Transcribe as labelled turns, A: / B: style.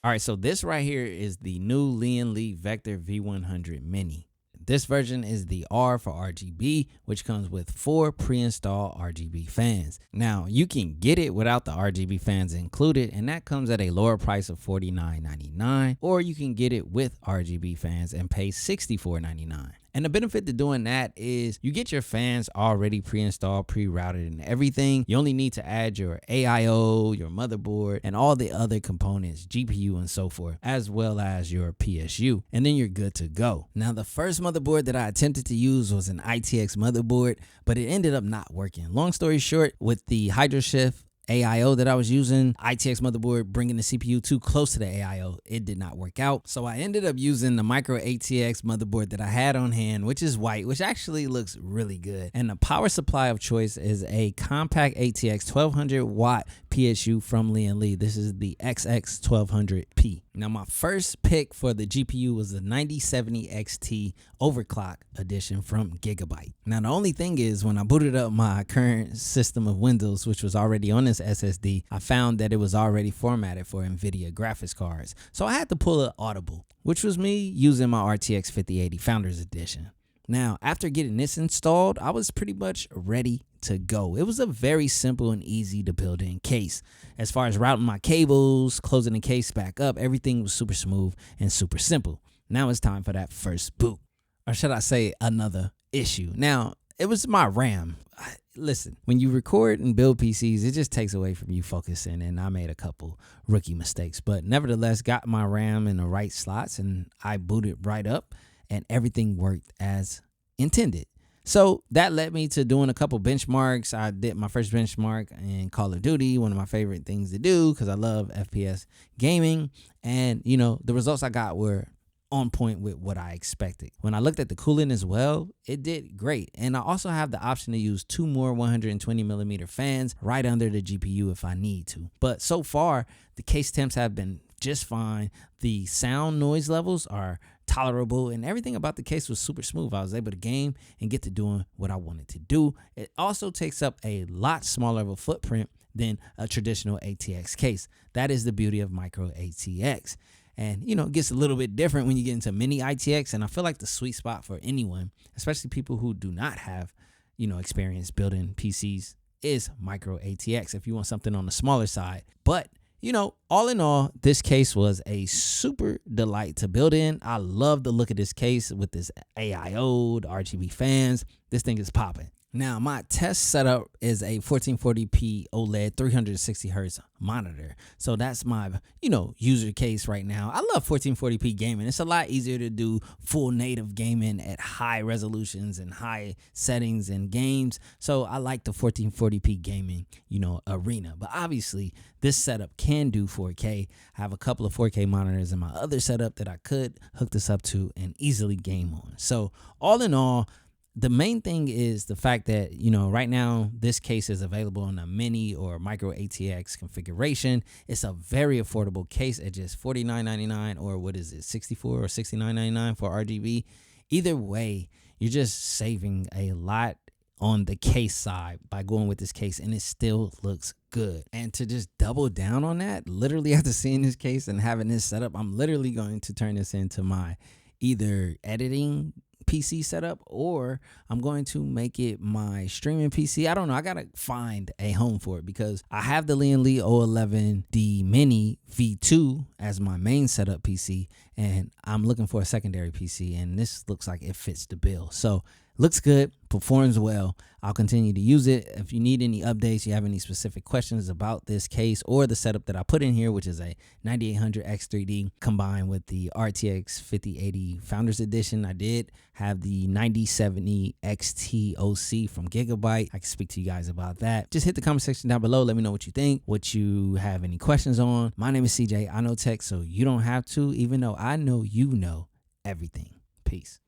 A: All right, so this right here is the new Lian Vector V100 Mini. This version is the R for RGB, which comes with 4 pre-installed RGB fans. Now, you can get it without the RGB fans included, and that comes at a lower price of $49.99, or you can get it with RGB fans and pay $64.99. And the benefit to doing that is you get your fans already pre-installed, pre-routed, and everything. You only need to add your AIO, your motherboard, and all the other components, GPU and so forth, as well as your PSU, and then you're good to go. Now, the first motherboard that I attempted to use was an ITX motherboard, but it ended up not working. Long story short, with the Hydro Shift AIO that I was using, ITX motherboard bringing the CPU too close to the AIO, it did not work out. So I ended up using the micro ATX motherboard that I had on hand, which is white, which actually looks really good. And the power supply of choice is a compact ATX 1200 watt PSU from Lian. This is the XX1200P. Now, my first pick for the GPU was the 9070 XT overclock edition from Gigabyte. Now, the only thing is when I booted up my current system of Windows, which was already on this SSD, I found that it was already formatted for NVIDIA graphics cards. So I had to pull an audible, which was me using my RTX 5080 Founders Edition. Now, after getting this installed, I was pretty much ready to go. It was a very simple and easy to build in case. As far as routing my cables, closing the case back up, everything was super smooth and super simple. Now it's time for that first boot. Or should I say another issue? Now, it was my RAM. Listen, when you record and build PCs, it just takes away from you focusing, and I made a couple rookie mistakes, but nevertheless got my RAM in the right slots and I booted right up and everything worked as intended. So that led me to doing a couple benchmarks. I did my first benchmark in Call of Duty, one of my favorite things to do because I love FPS gaming. And, you know, the results I got were on point with what I expected. When I looked at the cooling as well, it did great. And I also have the option to use 2 more 120mm fans right under the GPU if I need to. But so far, the case temps have been just fine. The sound noise levels are tolerable, and everything about the case was super smooth. I was able to game and get to doing what I wanted to do. It also takes up a lot smaller of a footprint than a traditional ATX case. That is the beauty of micro ATX. And, you know, it gets a little bit different when you get into mini ITX. And I feel like the sweet spot for anyone, especially people who do not have, you know, experience building PCs, is micro ATX if you want something on the smaller side. But, you know, all in all, this case was a super delight to build in. I love the look of this case with this AIO, the RGB fans. This thing is popping. Now, my test setup is a 1440p OLED 360 hertz monitor. So that's my, you know, user case right now. I love 1440p gaming. It's a lot easier to do full native gaming at high resolutions and high settings and games. So I like the 1440p gaming, you know, arena. But obviously, this setup can do 4K. I have a couple of 4K monitors in my other setup that I could hook this up to and easily game on. So all in all, the main thing is the fact that, you know, right now this case is available in a mini or micro ATX configuration. It's a very affordable case at just $49.99, or what is it, $64 or $69.99 for RGB. Either way, you're just saving a lot on the case side by going with this case, and it still looks good. And to just double down on that, literally after seeing this case and having this setup, I'm literally going to turn this into my either editing PC setup, or I'm going to make it my streaming PC. I don't know. I gotta find a home for it because I have the Lian O11D Mini V2 as my main setup PC, and I'm looking for a secondary PC, and this looks like it fits the bill. So looks good, performs well. I'll continue to use it. If you need any updates, you have any specific questions about this case or the setup that I put in here, which is a 9800 X3D combined with the RTX 5080 Founders Edition. I did have the 9070 XT OC from Gigabyte. I can speak to you guys about that. Just hit the comment section down below. Let me know what you think, what you have any questions on. My name is CJ. I know tech, so you don't have to, even though I know you know everything. Peace.